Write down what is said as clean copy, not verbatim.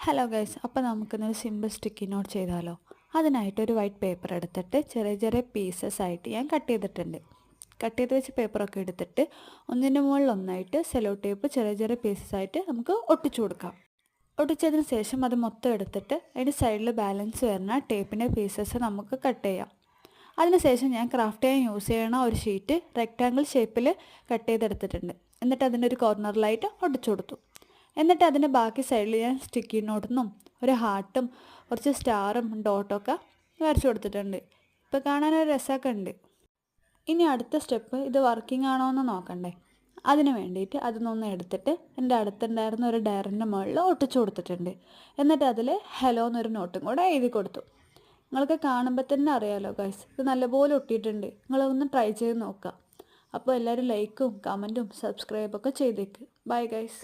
Hello guys, അപ്പോൾ നമുക്കിന്നൊരു simple sticky note ചെയ്താലോ. അതിനായിട്ട് ഒരു വൈറ്റ് പേപ്പർ എടുത്തിട്ട് ചെറിയ ചെറിയ പീസസ് ആയിട്ട് ഞാൻ കട്ട് ചെയ്തിട്ടുണ്ട്. കട്ട് ചെയ്ത് വെച്ച പേപ്പറൊക്കെ എടുത്തിട്ട് ഒന്നിൻ്റെ മുകളിൽ ഒന്നായിട്ട് സെലോ ടേപ്പ് ചെറിയ ചെറിയ പീസസ് ആയിട്ട് നമുക്ക് ഒട്ടിച്ചു കൊടുക്കാം. ഒട്ടിച്ചതിന് ശേഷം അത് മൊത്തം എടുത്തിട്ട് അതിൻ്റെ സൈഡിൽ ബാലൻസ് വരുന്ന ടേപ്പിൻ്റെ പീസസ് നമുക്ക് കട്ട് ചെയ്യാം. അതിനുശേഷം ഞാൻ ക്രാഫ്റ്റ് ചെയ്യാൻ യൂസ് ചെയ്യണ ഒരു ഷീറ്റ് റെക്റ്റാങ്കിൾ ഷേപ്പിൽ കട്ട് ചെയ്തെടുത്തിട്ടുണ്ട്. എന്നിട്ട് അതിൻ്റെ ഒരു കോർണറിലായിട്ട് ഒട്ടിച്ചു കൊടുത്തു. എന്നിട്ട് അതിൻ്റെ ബാക്കി സൈഡിൽ ഞാൻ സ്റ്റിക്കി നോട്ടെന്നും ഒരു ഹാർട്ടും കുറച്ച് സ്റ്റാറും ഡോട്ടൊക്കെ വരച്ചു കൊടുത്തിട്ടുണ്ട്. ഇപ്പോൾ കാണാനൊരു രസമൊക്കെ ഉണ്ട്. ഇനി അടുത്ത സ്റ്റെപ്പ് ഇത് വർക്കിംഗ് ആണോ എന്ന് നോക്കണ്ടേ. അതിന് വേണ്ടിയിട്ട് അതൊന്നൊന്ന് എടുത്തിട്ട് എൻ്റെ അടുത്തുണ്ടായിരുന്ന ഒരു ഡയറിൻ്റെ മുകളിൽ ഒട്ടിച്ചു കൊടുത്തിട്ടുണ്ട്. എന്നിട്ട് അതിൽ ഹലോ എന്നൊരു നോട്ടും കൂടെ എഴുതി കൊടുത്തു. നിങ്ങൾക്ക് കാണുമ്പോൾ തന്നെ അറിയാമല്ലോ ഗൈസ്, ഇത് നല്ലപോലെ ഒട്ടിയിട്ടുണ്ട്. നിങ്ങളൊന്ന് ട്രൈ ചെയ്ത് നോക്കുക. അപ്പോൾ എല്ലാവരും ലൈക്കും കമൻറ്റും സബ്സ്ക്രൈബൊക്കെ ചെയ്തേക്ക്. Bye guys.